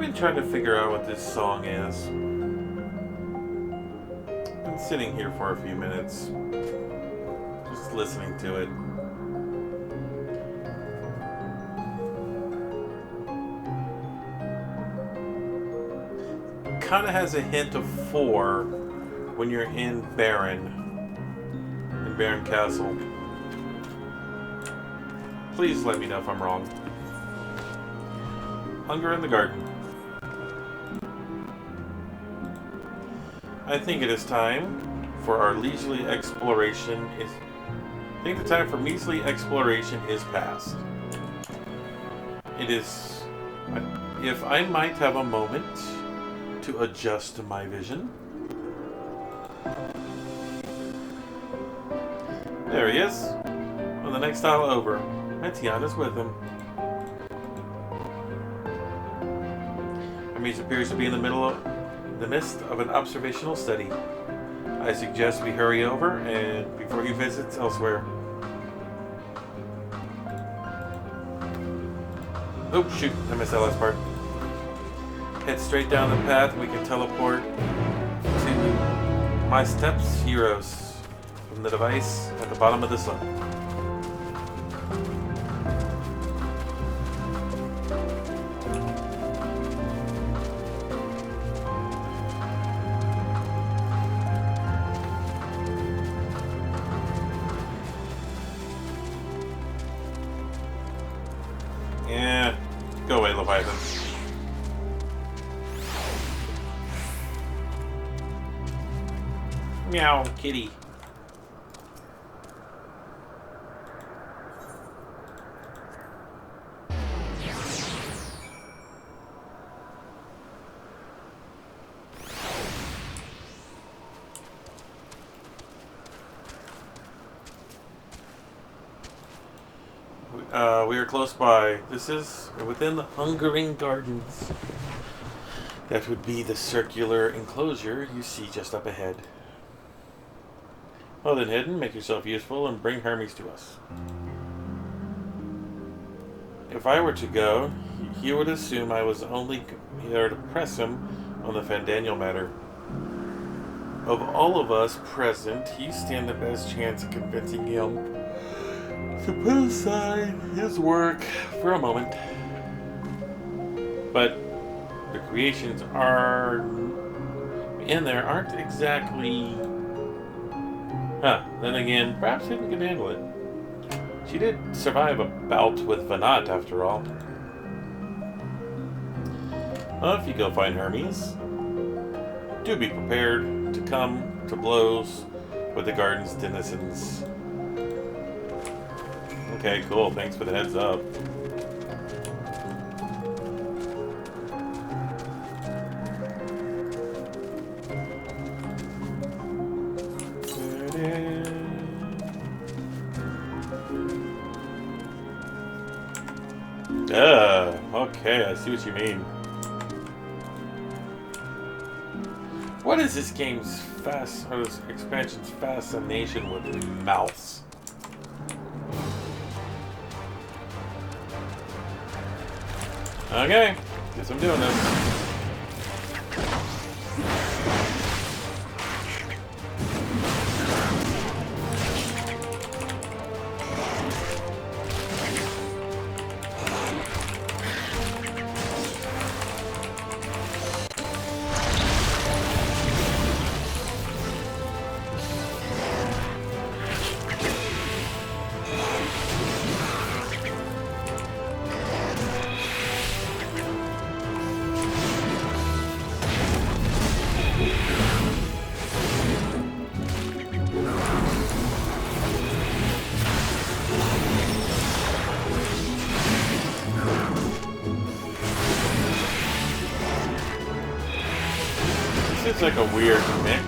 been trying to figure out what this song is. Been sitting here for a few minutes, just listening to it. Kind of has a hint of 4 when you're in Baron Castle. Please let me know if I'm wrong. Hunger in the Garden. I think it is time for our leisurely exploration. I think the time for leisurely exploration is past. It is. If I might have a moment to adjust my vision. There he is. On the next aisle over. And Tiana's with him. Hermes appears to be in the midst of an observational study. I suggest we hurry over and before he visits elsewhere. Oh shoot, I missed that last part. Head straight down the path and we can teleport to My Steps Heroes from the device at the bottom of the sun. Yeah, go away, Leviathan. Meow, kitty. We are close by. This is within the Hungering Gardens. That would be the circular enclosure you see just up ahead. Well then, Hidden, make yourself useful and bring Hermes to us. If I were to go, he would assume I was only there to press him on the Fandaniel matter. Of all of us present, he stands the best chance of convincing him to put aside his work for a moment. But the creations are in there aren't exactly... Then again, perhaps Hidden can handle it. She did survive a bout with Vanat, after all. Well, if you go find Hermes, do be prepared to come to blows with the garden's denizens. Okay, cool. Thanks for the heads up. Okay, I see what you mean. What is this game's or this expansion's fascination with mouths? Okay, guess I'm doing this. It's like a weird mix.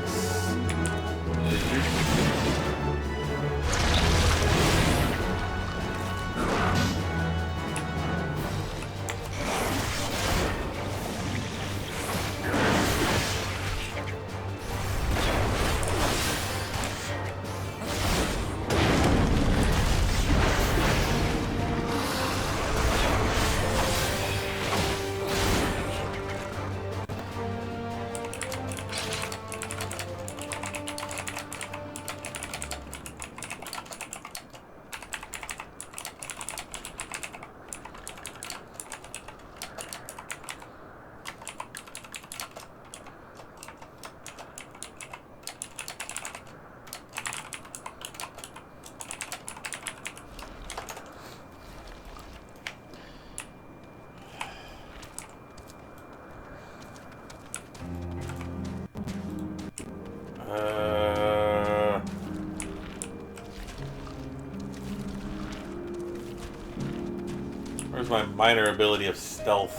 Where's my minor ability of stealth?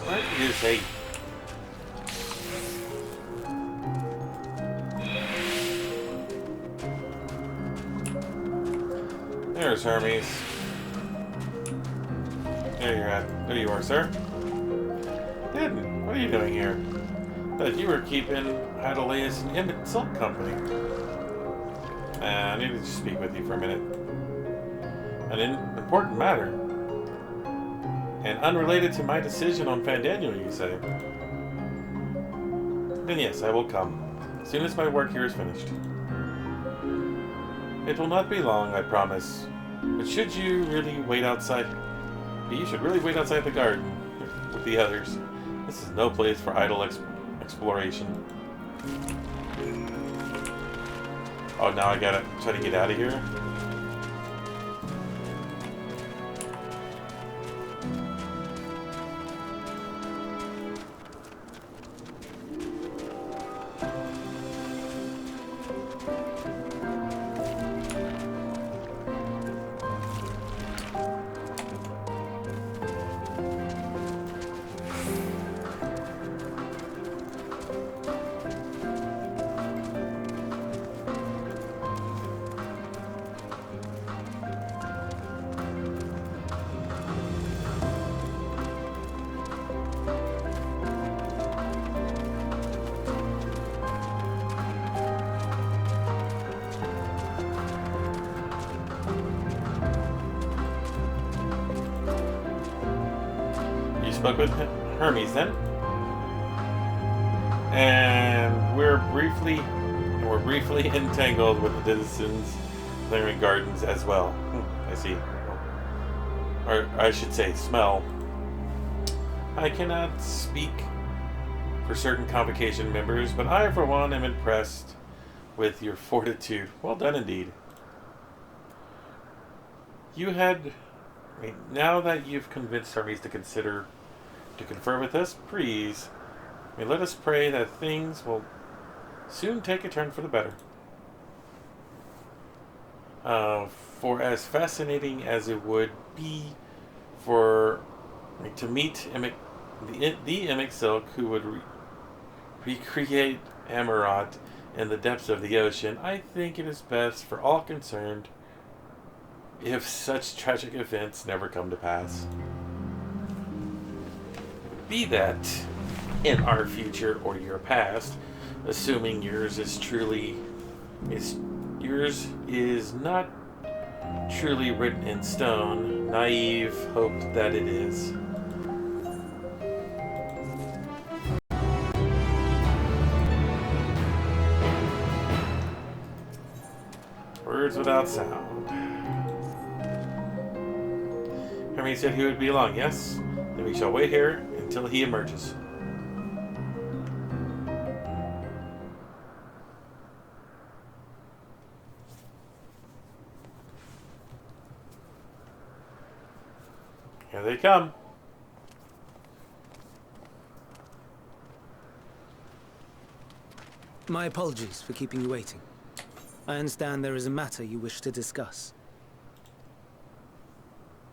What is a... There's Hermes. There you're at. There you are, sir. Hidden, what are you doing here? Thought you were keeping Hydaleius and Emmett Silk Company. I need to just speak with you for a minute. An important matter. And unrelated to my decision on Fandaniel, you say? Then yes, I will come. As soon as my work here is finished. It will not be long, I promise. But should you really wait outside... You should really wait outside the garden with the others. This is no place for idle exploration. Oh, now I gotta try to get out of here? Spoke with Hermes then, and we're briefly entangled with the citizens' clearing gardens as well. I see, or I should say, smell. I cannot speak for certain convocation members, but I, for one, am impressed with your fortitude. Well done indeed. You had, now that you've convinced Hermes to confer with us, please, let us pray that things will soon take a turn for the better. For as fascinating as it would be to meet the Emic Silk, who would recreate Amarat in the depths of the ocean, I think it is best for all concerned if such tragic events never come to pass. Be that in our future or your past, assuming yours is not truly written in stone, naive hope that it is. Words without sound. Hermes said he would be along, yes? Then we shall wait here until he emerges. Here they come. My apologies for keeping you waiting. I understand there is a matter you wish to discuss.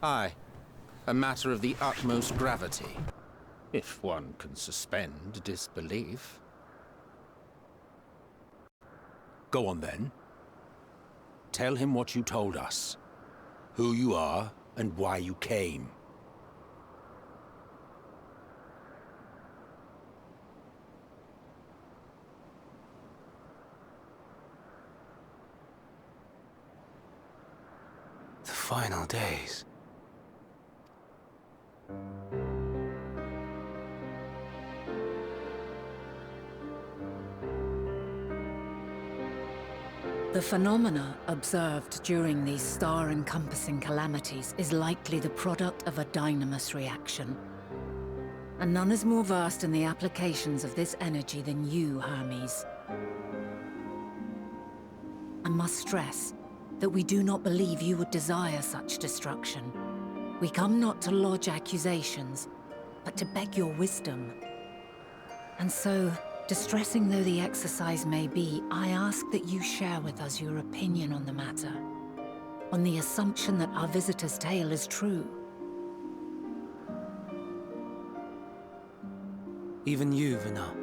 Aye. A matter of the utmost gravity. If one can suspend disbelief. Go on then. Tell him what you told us. Who you are and why you came. The final days. The phenomena observed during these star-encompassing calamities is likely the product of a dynamis reaction. And none is more versed in the applications of this energy than you, Hermes. I must stress that we do not believe you would desire such destruction. We come not to lodge accusations, but to beg your wisdom. And so, distressing though the exercise may be, I ask that you share with us your opinion on the matter, on the assumption that our visitor's tale is true. Even you, Vina.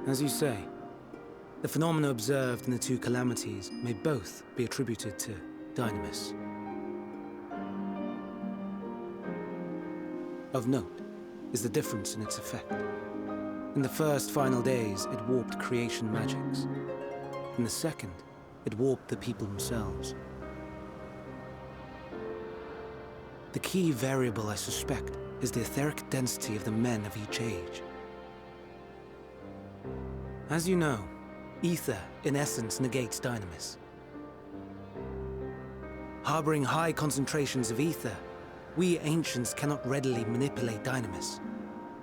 As you say, the phenomena observed in the two calamities may both be attributed to dynamis. Of note is the difference in its effect. In the first final days, it warped creation magics. In the second, it warped the people themselves. The key variable, I suspect, is the etheric density of the men of each age. As you know, ether, in essence, negates dynamis. Harboring high concentrations of ether, we ancients cannot readily manipulate dynamis,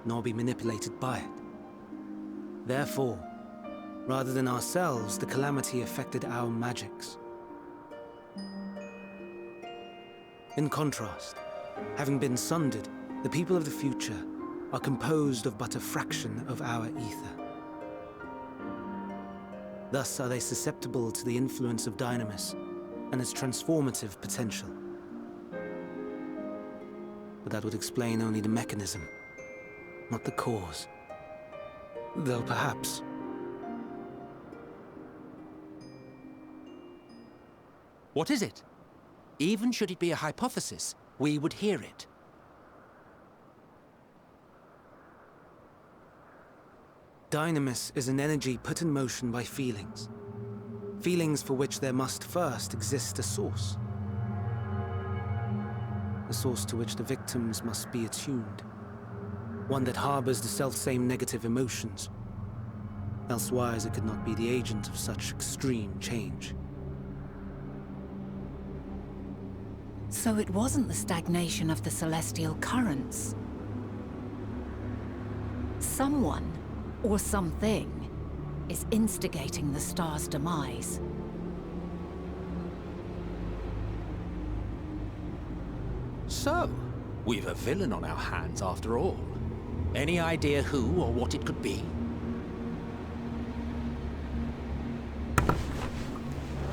nor be manipulated by it. Therefore, rather than ourselves, the calamity affected our magics. In contrast, having been sundered, the people of the future are composed of but a fraction of our ether. Thus are they susceptible to the influence of dynamis and its transformative potential. But that would explain only the mechanism, not the cause. Though perhaps... What is it? Even should it be a hypothesis, we would hear it. Dynamis is an energy put in motion by feelings. Feelings for which there must first exist a source. A source to which the victims must be attuned. One that harbors the selfsame negative emotions. Elsewise it could not be the agent of such extreme change. So it wasn't the stagnation of the celestial currents. Someone, or something, is instigating the star's demise. So, we've a villain on our hands after all. Any idea who or what it could be?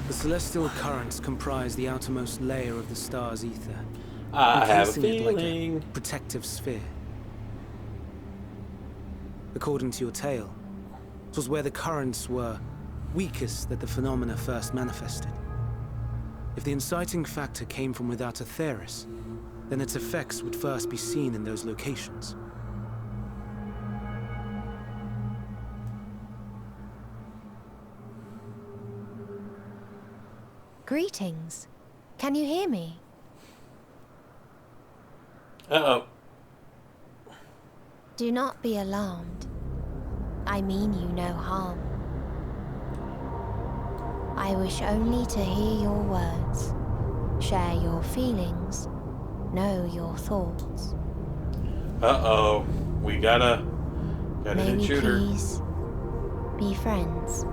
The celestial currents comprise the outermost layer of the star's ether. I have a encasing it like feeling. a protective sphere. According to your tale, it was where the currents were weakest that the phenomena first manifested. If the inciting factor came from without a Theris, then its effects would first be seen in those locations. Greetings. Can you hear me? Uh-oh. Do not be alarmed. I mean you no harm. I wish only to hear your words, share your feelings, know your thoughts. Uh-oh. We got an May we intruder. please be friends?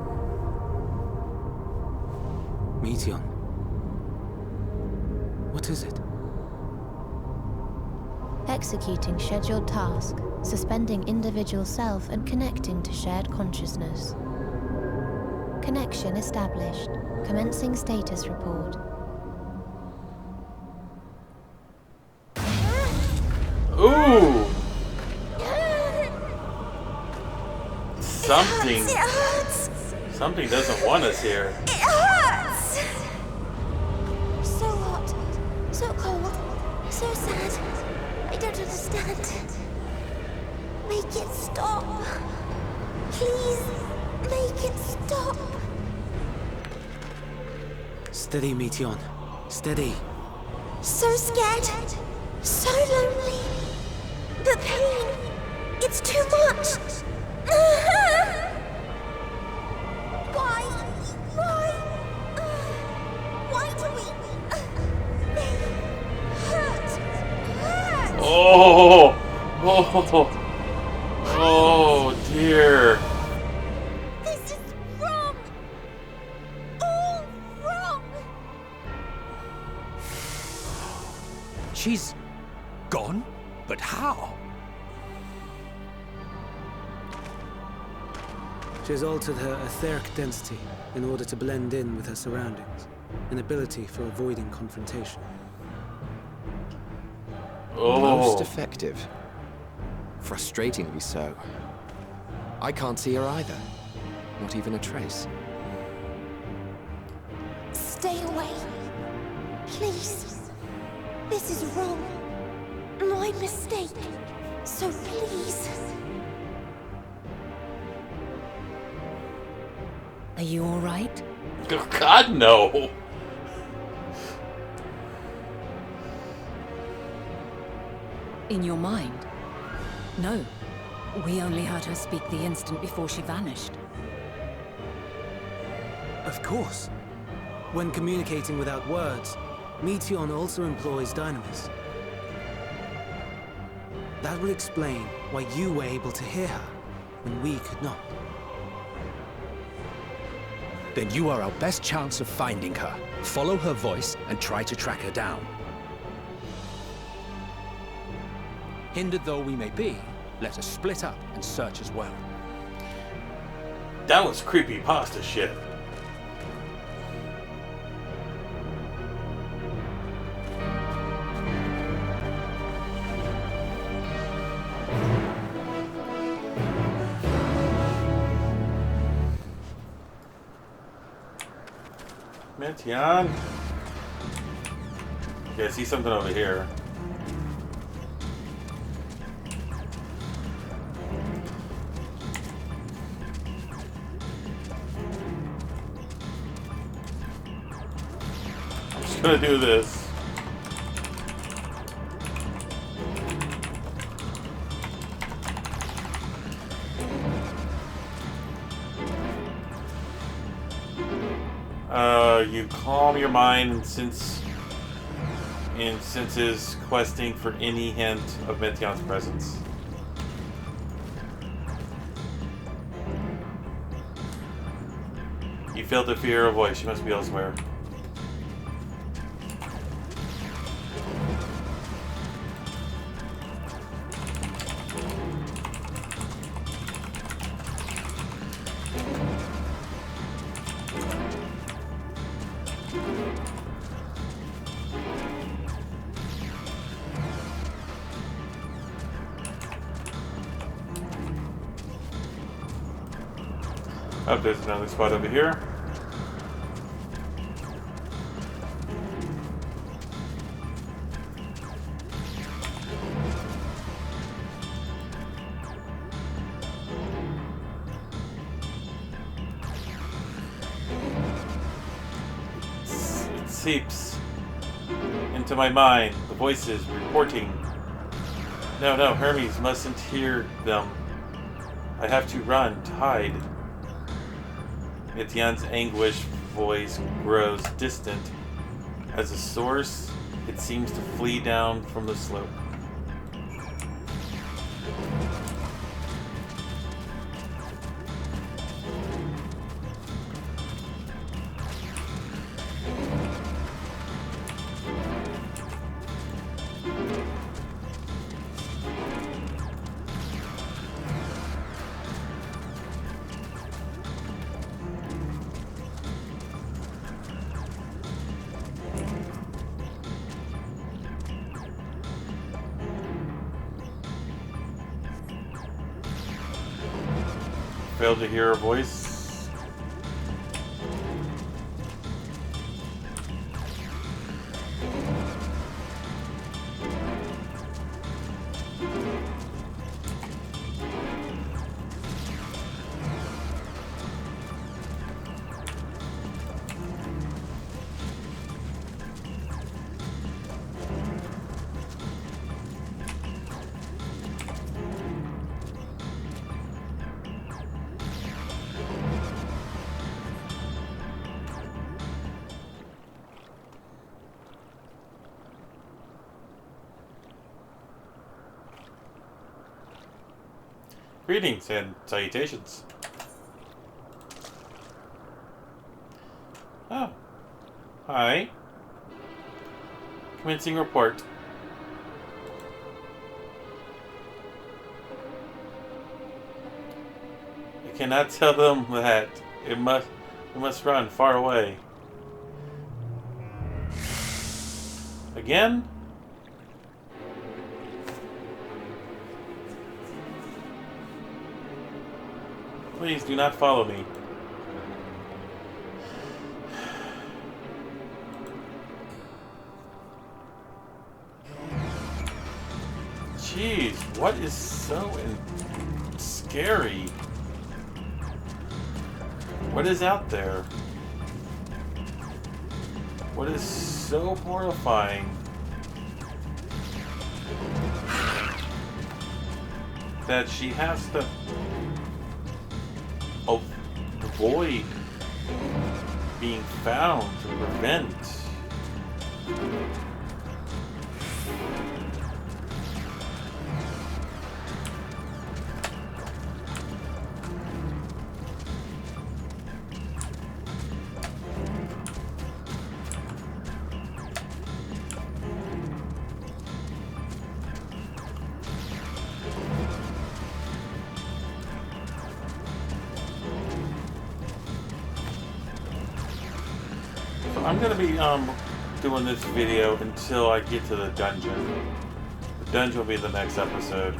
Meteon. What is it? executing scheduled tasks, suspending individual self and connecting to shared consciousness. Connection established. Commencing status report. Ooh! It hurts. Something doesn't want us here. It hurts. So hot, so cold, so sad. I don't understand. Make it stop. Please, make it stop. Steady, Meteon. Steady. So scared. So lonely. The pain. It's too much. Why? Why do we? They hurt. Oh! Oh! Oh dear. This is wrong. All wrong. She's gone? But how? She has altered her etheric density in order to blend in with her surroundings, an ability for avoiding confrontation. Most Oh. effective. Frustratingly so. I can't see her either. Not even a trace. Stay away. Please. This is wrong. My mistake. So please. Are you all right? Oh, God, no. In your mind? No. We only heard her speak the instant before she vanished. Of course. When communicating without words, Meteon also employs dynamis. That would explain why you were able to hear her, when we could not. Then you are our best chance of finding her. Follow her voice and try to track her down. Hindered though we may be, let us split up and search as well. That was creepypasta shit. Meteon. Yeah, I see something over here. I'm just gonna do this. You calm your mind and senses questing for any hint of Meteon's presence. You fail to hear her voice. She must be elsewhere. Oh, there's another spot over here. It seeps into my mind. The voices reporting. No, Hermes mustn't hear them. I have to run, to hide. Meteon's anguished voice grows distant. As a source, it seems to flee down from the slope. failed to hear her voice. Greetings and salutations. Oh. Hi. Commencing report. I cannot tell them that it must run far away. Again? Please do not follow me. Jeez, what is so scary? What is out there? What is so horrifying that she has to avoid being found to prevent? I'm gonna be doing this video until I get to the dungeon. The dungeon will be the next episode.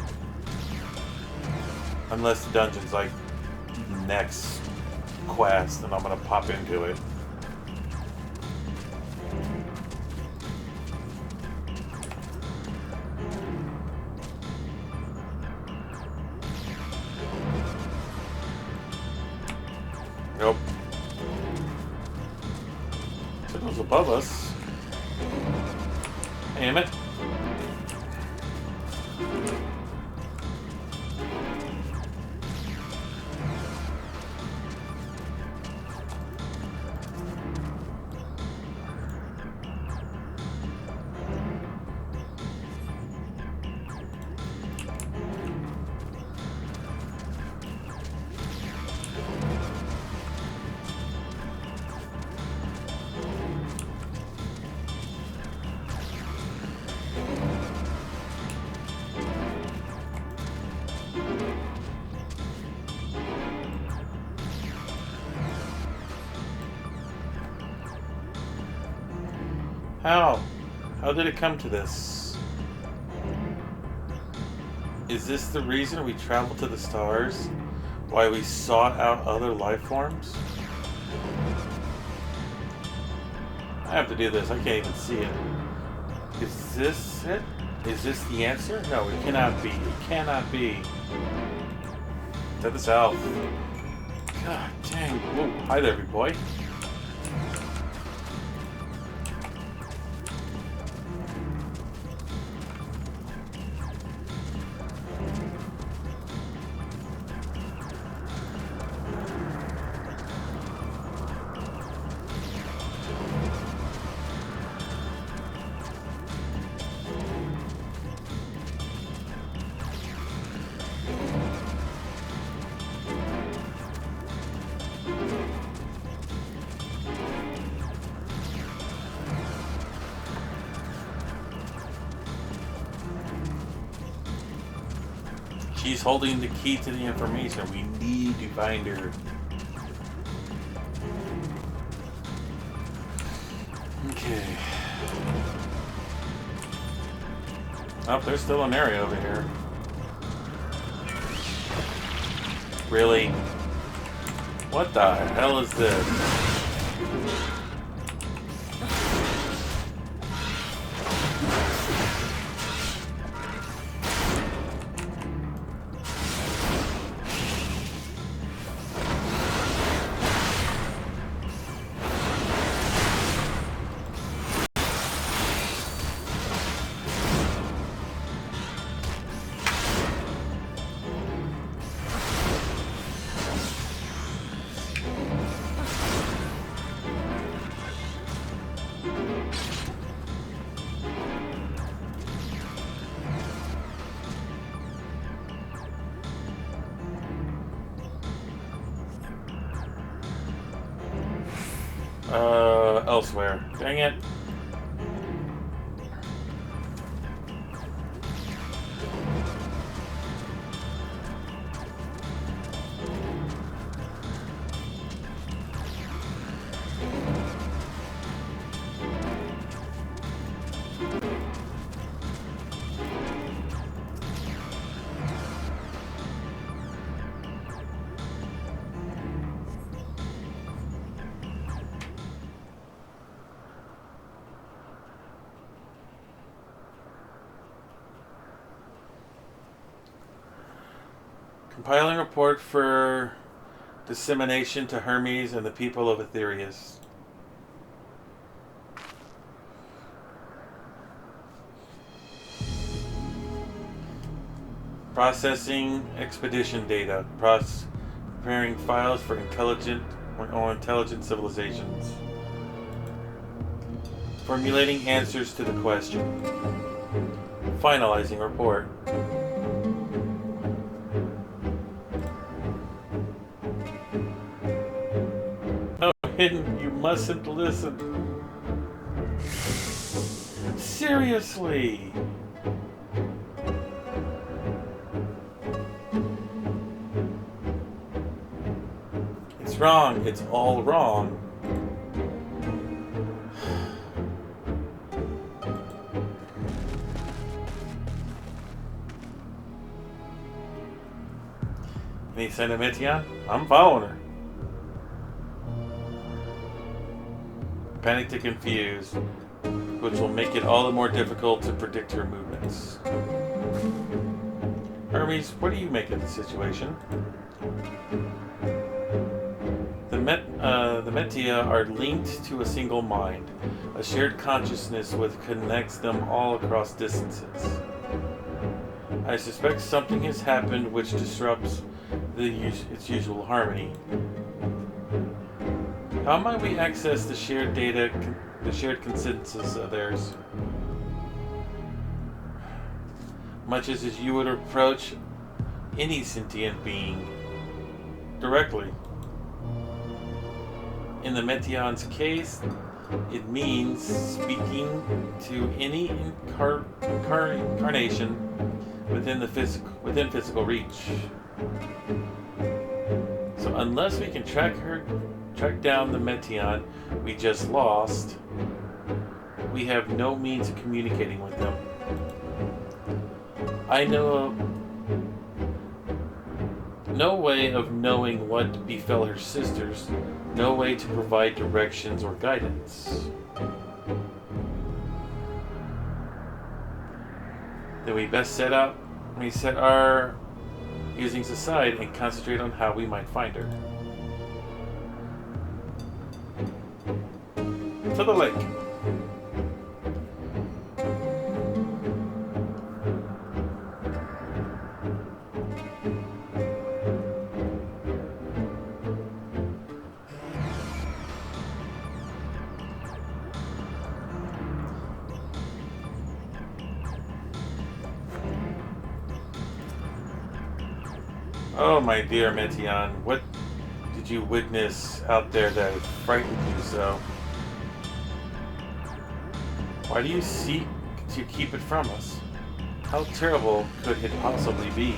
Unless the dungeon's like next quest, and I'm gonna pop into it. Nope. Signal's above us. Damn it. How? How did it come to this? Is this the reason we traveled to the stars? Why we sought out other life forms? I have to do this. I can't even see it. Is this it? Is this the answer? No, it cannot be. It cannot be. To the south. God dang. Whoa. Hi there, big boy. She's holding the key to the information. We need to find her. Okay. Oh, there's still an area over here. Really? What the hell is this? Elsewhere. Dang it. Compiling report for dissemination to Hermes and the people of Aetherius. Processing expedition data. Preparing files for intelligent civilizations. Formulating answers to the question. Finalizing report. Hidden, you mustn't listen. Seriously. It's wrong. It's all wrong. Any sign of Meteon? I'm following her. Panicked and confused, which will make it all the more difficult to predict her movements. Hermes, what do you make of the situation? The Metia are linked to a single mind, a shared consciousness which connects them all across distances. I suspect something has happened which disrupts its usual harmony. How might we access the shared data, the shared consensus of theirs? Much as you would approach any sentient being directly. In the Metion's case, it means speaking to any incarnation within physical reach. So unless we can track down the Metion we just lost, we have no means of communicating with them. I know of no way of knowing what befell her sisters, no way to provide directions or guidance. Then we best set our musings aside and concentrate on how we might find her. To the lake. Oh, my dear Metion, what did you witness out there that frightened you so? Why do you seek to keep it from us? How terrible could it possibly be?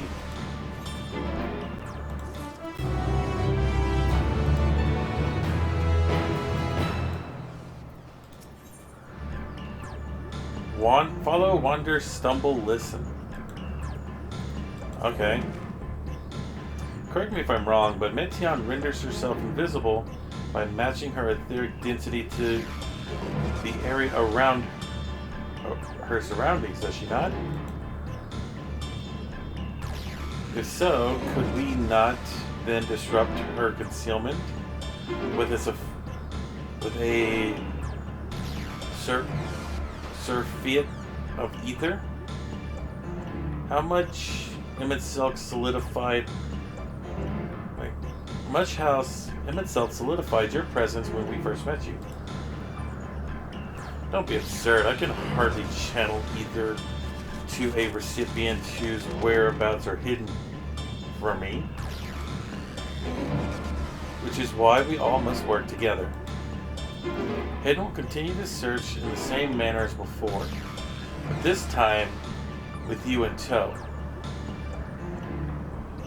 Follow, wander, stumble, listen. Okay. correct me if I'm wrong, but Meteon renders herself invisible by matching her etheric density to the area around her surroundings, does she not? If so, could we not then disrupt her concealment with a surfeit of ether? How much Emmett Silk solidified? Wait, much how Emmett Silk solidified your presence when we first met you? Don't be absurd. I can hardly channel ether to a recipient whose whereabouts are hidden from me. Which is why we all must work together. Hayden will continue to search in the same manner as before, but this time with you in tow.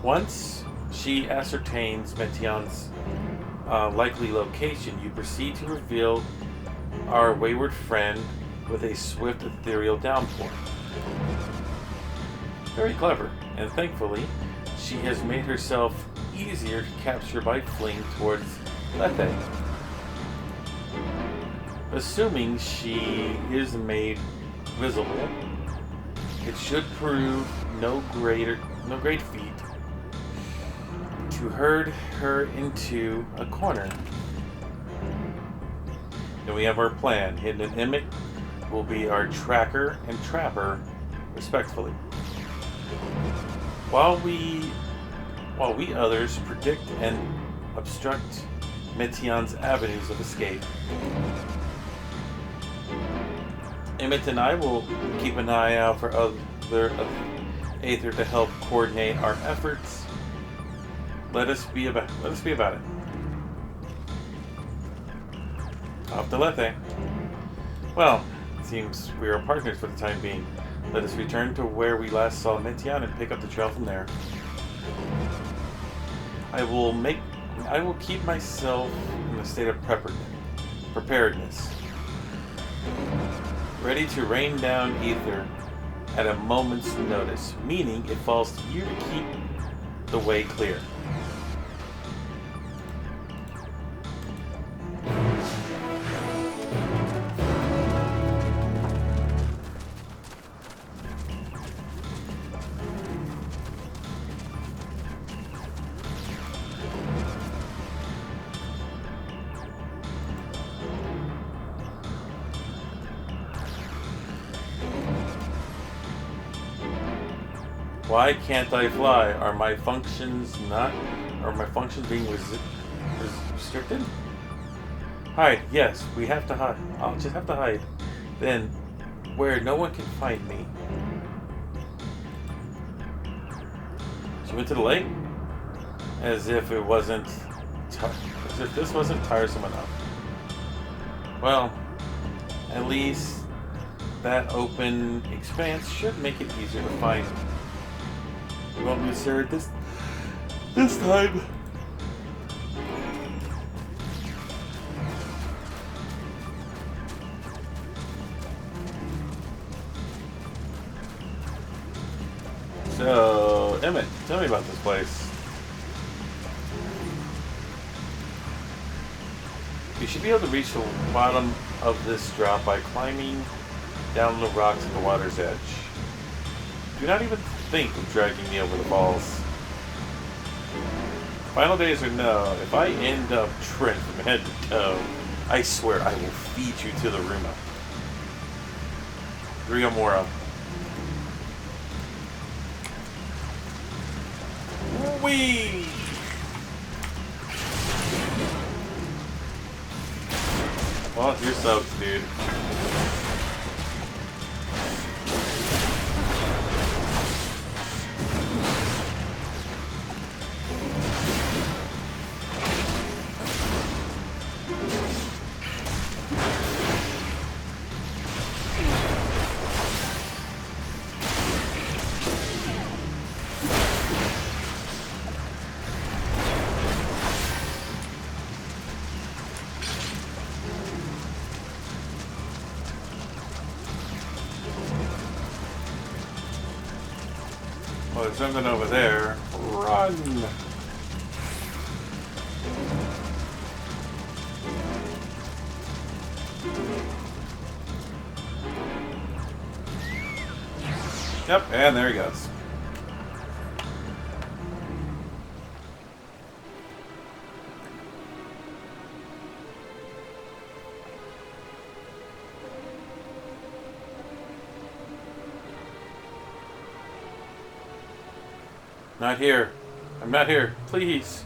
Once she ascertains Meteon's likely location, you proceed to reveal our wayward friend with a swift ethereal downpour. Very clever, and thankfully, she has made herself easier to capture by fleeing towards Lethe. Assuming she is made visible, it should prove no great feat to herd her into a corner. Then we have our plan. Hidden and Emmett will be our tracker and trapper, respectfully. While we others predict and obstruct Meteon's avenues of escape. Emmett and I will keep an eye out for other Aether to help coordinate our efforts. Let us be about it. Off to Lethe. Well, it seems we are partners for the time being. Let us return to where we last saw Meteon and pick up the trail from there. I will keep myself in a state of preparedness. Ready to rain down ether at a moment's notice, meaning it falls to you to keep the way clear. Why can't I fly? Are my functions being restricted? Hide. Yes, we have to hide. I'll just have to hide. Then, where no one can find me. She went to the lake, as if this wasn't tiresome enough. Well, at least that open expanse should make it easier to find me. You won't lose her this time. So, Emmett, tell me about this place. You should be able to reach the bottom of this drop by climbing down the rocks at the water's edge. Do not even think of dragging me over the falls. Final days or no, if I end up tripping from head to toe, I swear I will feed you to the Ruma. Ryomura. Whee! Well, you're soaked, dude. Well, there's something over there. Run! Yep, and there he goes. Not here. I'm not here. Please.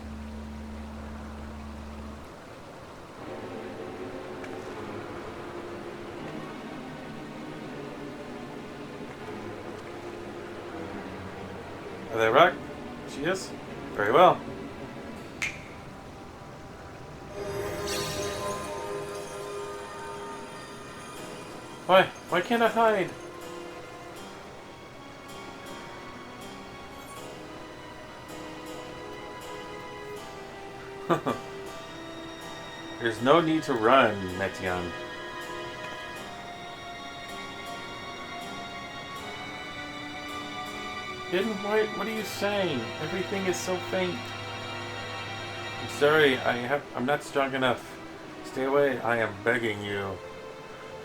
Are they right? She is? Very well. Why? Why can't I hide? There's no need to run, Pateron. Hidden White, what are you saying? Everything is so faint. I'm sorry, I'm not strong enough. Stay away, I am begging you.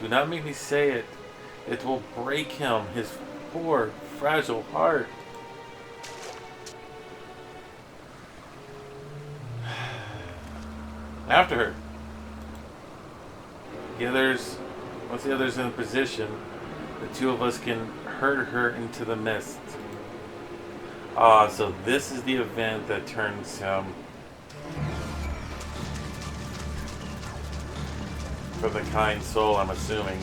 Do not make me say it. It will break him, his poor, fragile heart. After her. Once the others in a position, the two of us can herd her into the mist. Ah, so this is the event that turns him for the kind soul, I'm assuming.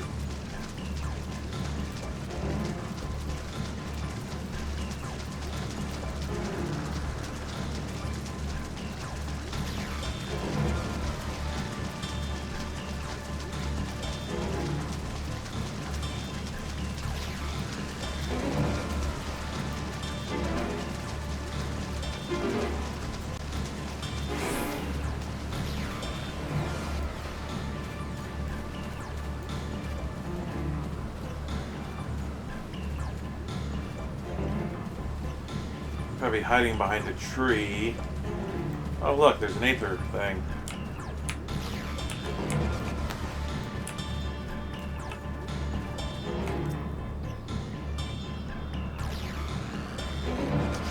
Probably hiding behind a tree. Oh look, there's an aether thing.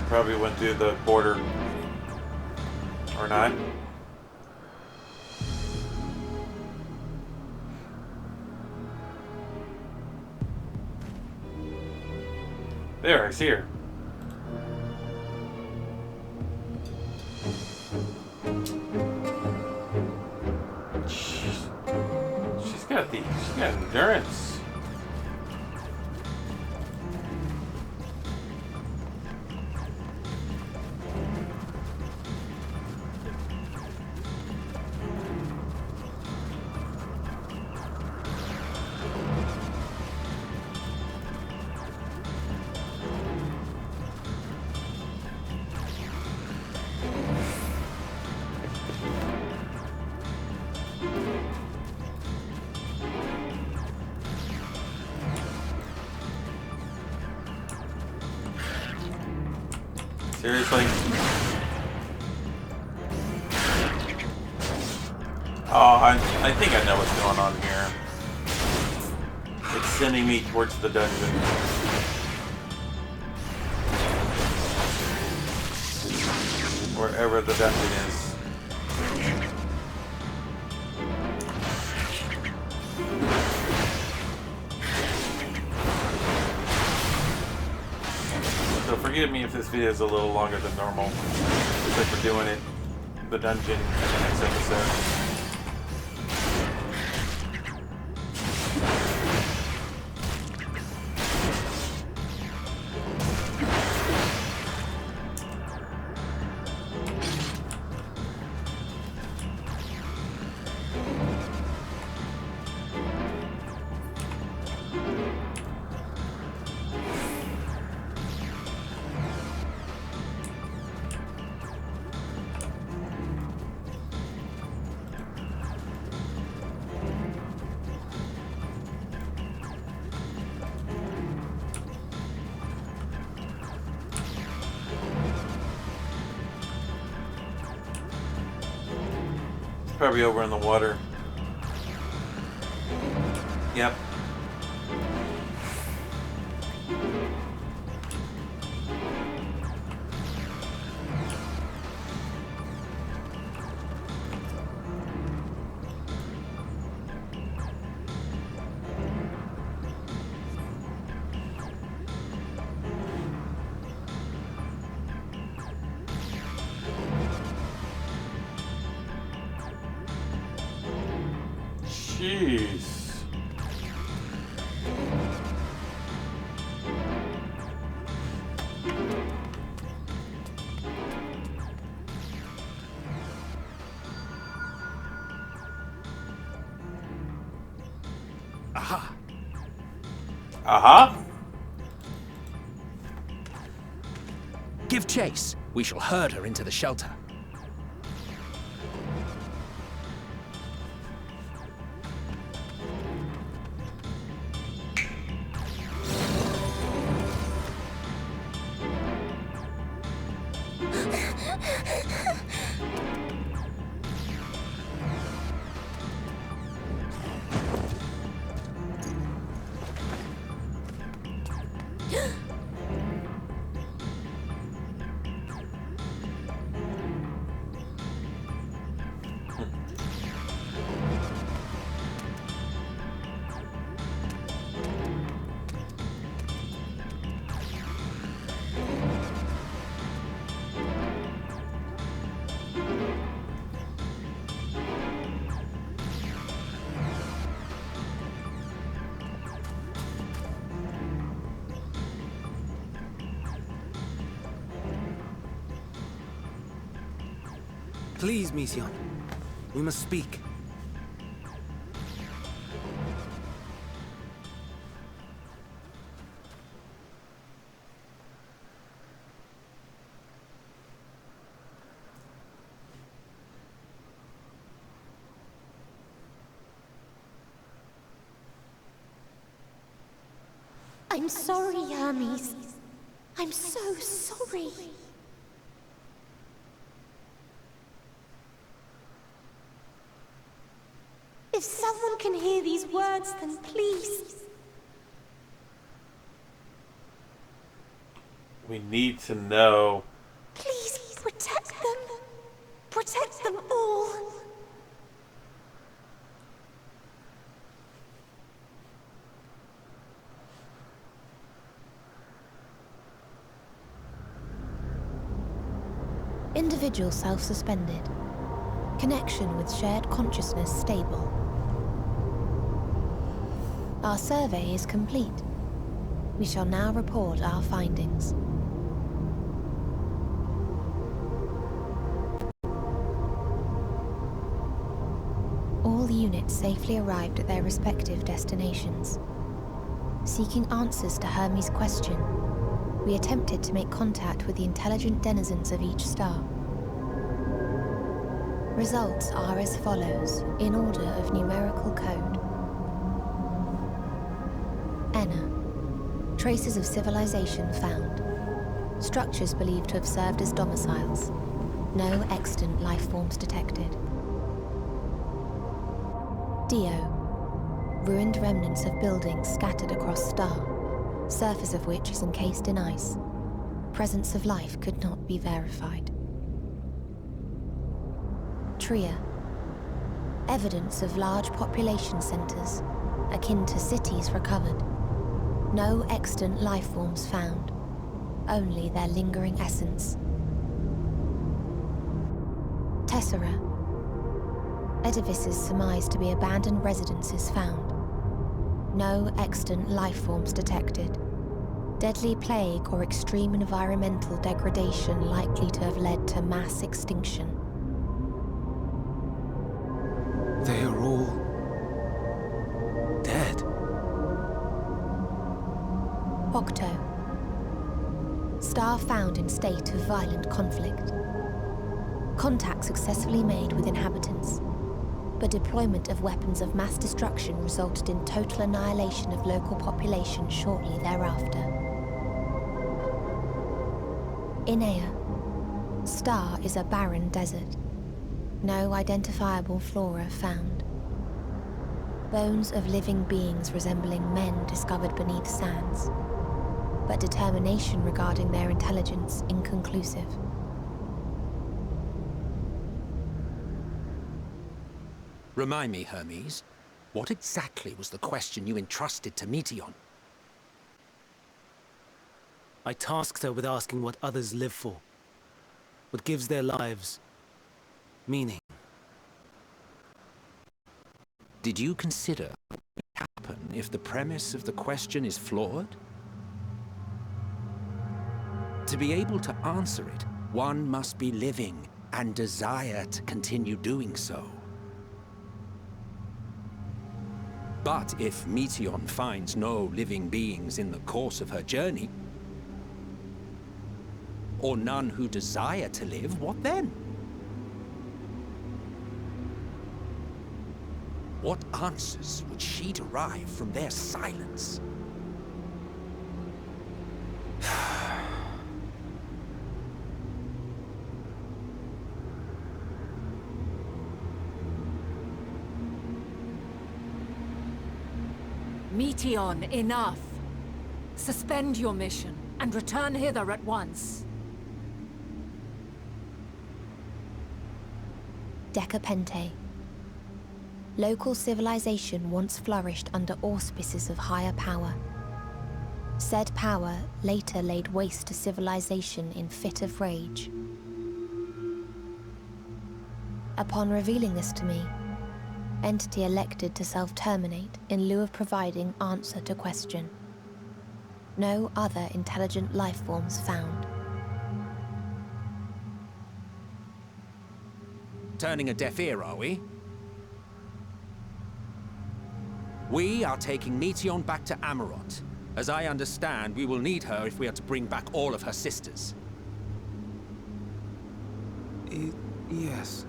Probably went through the border. Or not. There, I see her. She's got endurance. Seriously? Oh, I think I know what's going on here. It's sending me towards the dungeon. Wherever the dungeon is. So forgive me if this video is a little longer than normal. Looks like we're doing it, the dungeon, in the next episode. Probably over in the water. Yep. Jeez. Aha! Aha! Give chase. We shall herd her into the shelter. Please, Mission. We must speak. I'm sorry, Hermes. I'm so sorry. If someone can hear these words, then please. We need to know. Please protect them. Protect them all. Individual self-suspended. Connection with shared consciousness stable. Our survey is complete. We shall now report our findings. All units safely arrived at their respective destinations. Seeking answers to Hermes' question, we attempted to make contact with the intelligent denizens of each star. Results are as follows, in order of numerical code. Enna. Traces of civilization found. Structures believed to have served as domiciles. No extant life forms detected. Dio. Ruined remnants of buildings scattered across star, surface of which is encased in ice. Presence of life could not be verified. Tria. Evidence of large population centers, akin to cities recovered. No extant life forms found, only their lingering essence. Tessera. Edifices surmised to be abandoned residences found. No extant life forms detected. Deadly plague or extreme environmental degradation likely to have led to mass extinction. They are all dead. Octo. Star found in state of violent conflict. Contact successfully made with inhabitants, but deployment of weapons of mass destruction resulted in total annihilation of local population shortly thereafter. Inea. Star is a barren desert. No identifiable flora found. Bones of living beings resembling men discovered beneath sands, but determination regarding their intelligence inconclusive. Remind me, Hermes, what exactly was the question you entrusted to Meteion? I tasked her with asking what others live for, what gives their lives meaning. Did you consider what would happen if the premise of the question is flawed? To be able to answer it, one must be living and desire to continue doing so. But if Meteion finds no living beings in the course of her journey, or none who desire to live, what then? What answers would she derive from their silence? Meteion, enough! Suspend your mission and return hither at once. Decapente. Local civilization once flourished under auspices of higher power. Said power later laid waste to civilization in fit of rage. Upon revealing this to me, entity elected to self-terminate in lieu of providing answer to question. No other intelligent life forms found. Turning a deaf ear, are we? We are taking Meteion back to Amarot. As I understand, we will need her if we are to bring back all of her sisters. Yes.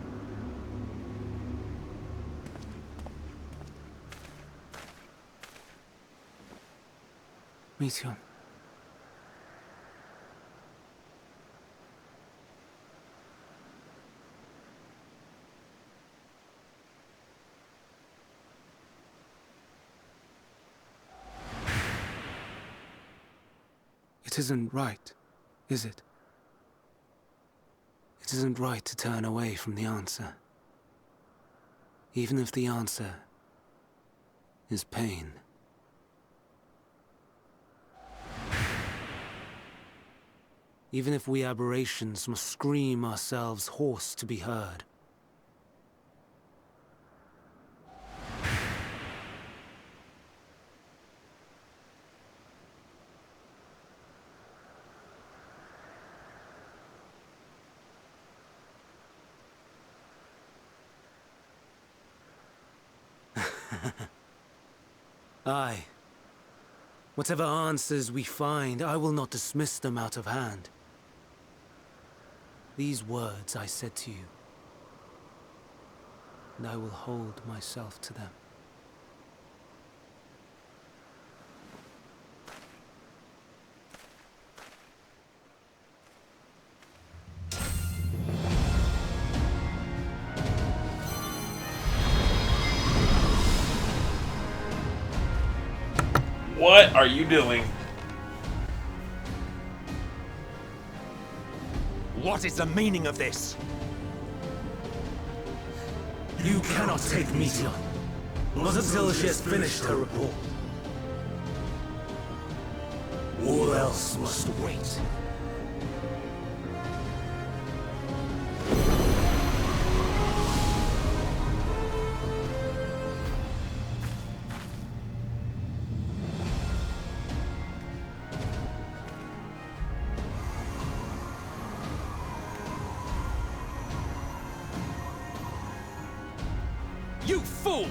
Meteion. It isn't right, is it? It isn't right to turn away from the answer. Even if the answer is pain. Even if we aberrations must scream ourselves hoarse to be heard. Aye. Whatever answers we find, I will not dismiss them out of hand. These words I said to you, and I will hold myself to them. What are you doing? What is the meaning of this? You cannot take Meteion, not until she has finished her report. All else must wait. You fool!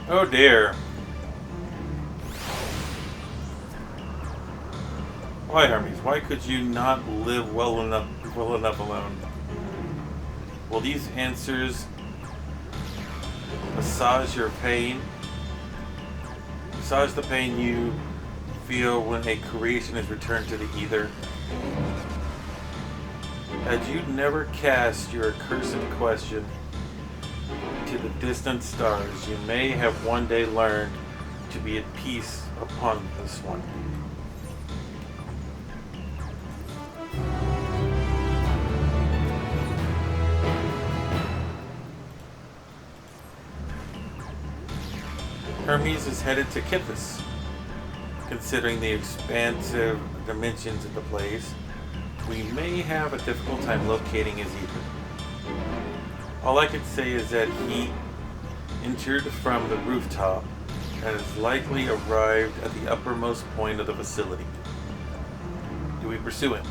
Oh dear. Why, Hermes? Why could you not live well enough alone? Will these answers massage your pain? Massage the pain you feel when a creation is returned to the ether? Had you never cast your accursed question to the distant stars, you may have one day learned to be at peace upon this one. Hermes is headed to Kithis. considering the expansive dimensions of the place, we may have a difficult time locating his ether. All I can say is that he entered from the rooftop and has likely arrived at the uppermost point of the facility. Do we pursue him?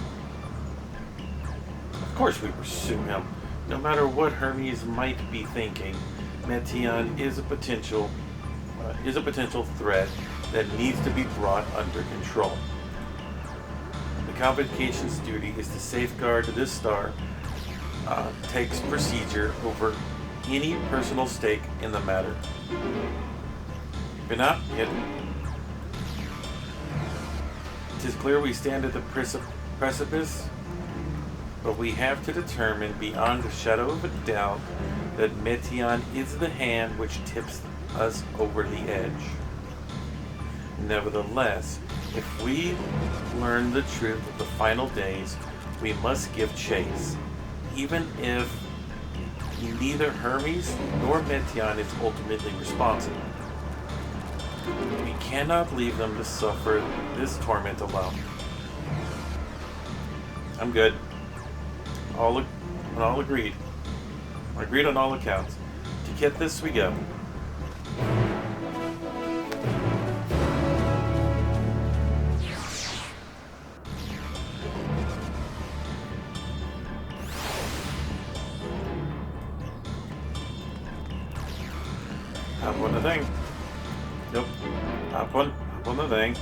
Of course we pursue him. No matter what Hermes might be thinking, Pateron is a potential threat that needs to be brought under control. The Convocation's duty is to safeguard this star takes procedure over any personal stake in the matter. But not yet. It is clear we stand at the precipice, but we have to determine beyond the shadow of a doubt that Pateron is the hand which tips us over the edge. Nevertheless, if we learn the truth of the final days, we must give chase, even if neither Hermes nor Pateron is ultimately responsible. We cannot leave them to suffer this torment alone. I'm good. All agreed. Agreed on all accounts. To get this we go. Hop on the thing. Yep. Hop on the thing.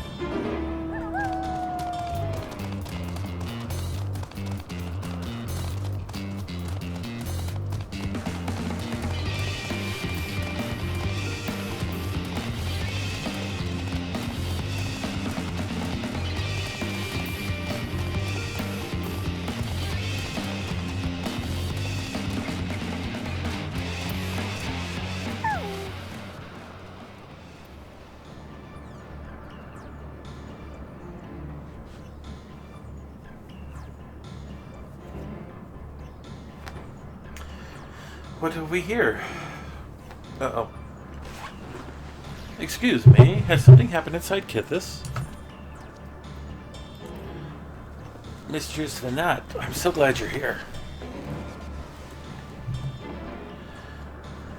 What have we here? Uh-oh. Excuse me, has something happened inside Kithis? Mistress Vanat, I'm so glad you're here.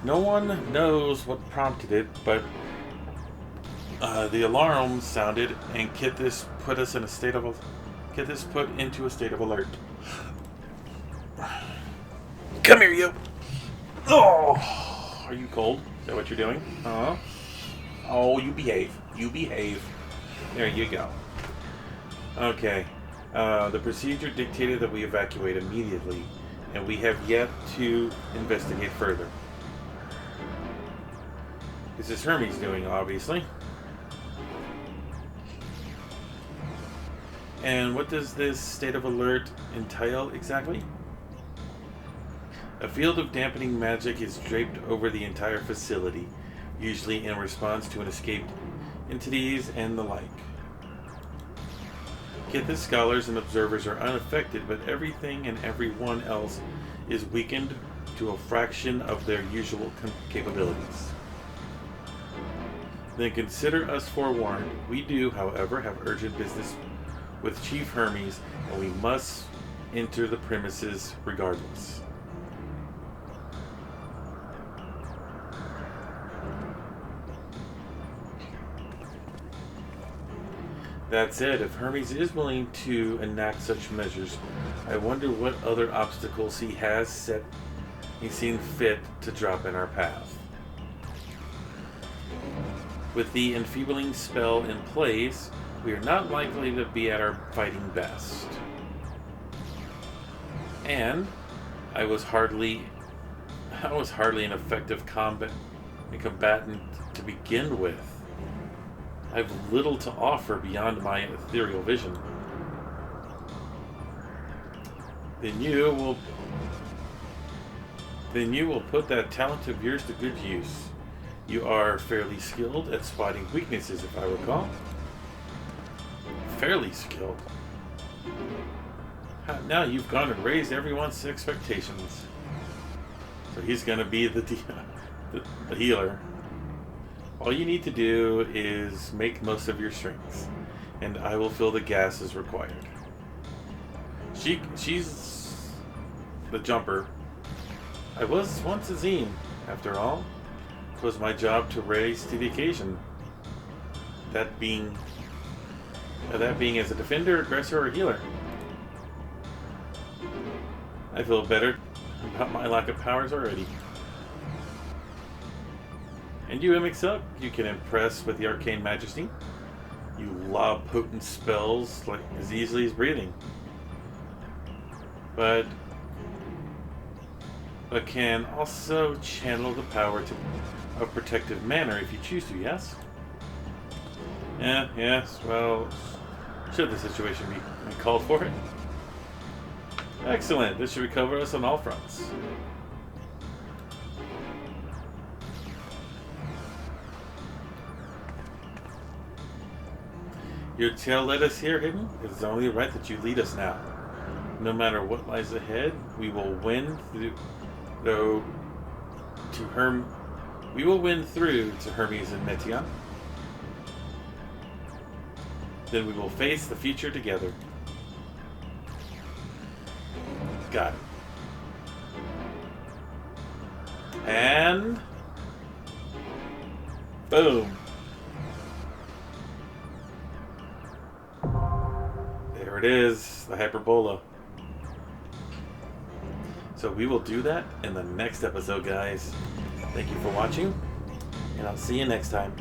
No one knows what prompted it, but the alarm sounded and Kithis put into a state of alert. Come here, you! Oh, are you cold? Is that what you're doing? Huh? Oh, you behave. You behave. There you go. Okay. The procedure dictated that we evacuate immediately, and we have yet to investigate further. This is Hermes doing, obviously. And what does this state of alert entail exactly? A field of dampening magic is draped over the entire facility, usually in response to an escaped entities and the like. Kithis scholars and observers are unaffected, but everything and everyone else is weakened to a fraction of their usual capabilities. Then consider us forewarned. We do, however, have urgent business with Chief Hermes, and we must enter the premises regardless. That said, if Hermes is willing to enact such measures, I wonder what other obstacles he's seen fit to drop in our path. With the enfeebling spell in place, we are not likely to be at our fighting best. And I was hardly an effective combatant to begin with. I have little to offer beyond my ethereal vision. Then you will put that talent of yours to good use. You are fairly skilled at spotting weaknesses, if I recall. Fairly skilled. Now you've gone and raised everyone's expectations. So he's going to be the healer. All you need to do is make most of your strings, and I will fill the gas as required. She's the jumper. I was once a Zine, after all. It was my job to raise to the occasion. That being as a defender, aggressor, or healer. I feel better about my lack of powers already. And you, Imixup, you can impress with the arcane majesty. You lob potent spells like as easily as breathing. But can also channel the power to a protective manner if you choose to, yes? Yes, well, should the situation be called for it. Excellent, this should recover us on all fronts. Your tale led us here, Hidden. It is only right that you lead us now. No matter what lies ahead, we will win through to Hermes and Metion. Then we will face the future together. Got it. And boom. There it is, the hyperbola. So we will do that in the next episode, guys. Thank you for watching, and I'll see you next time.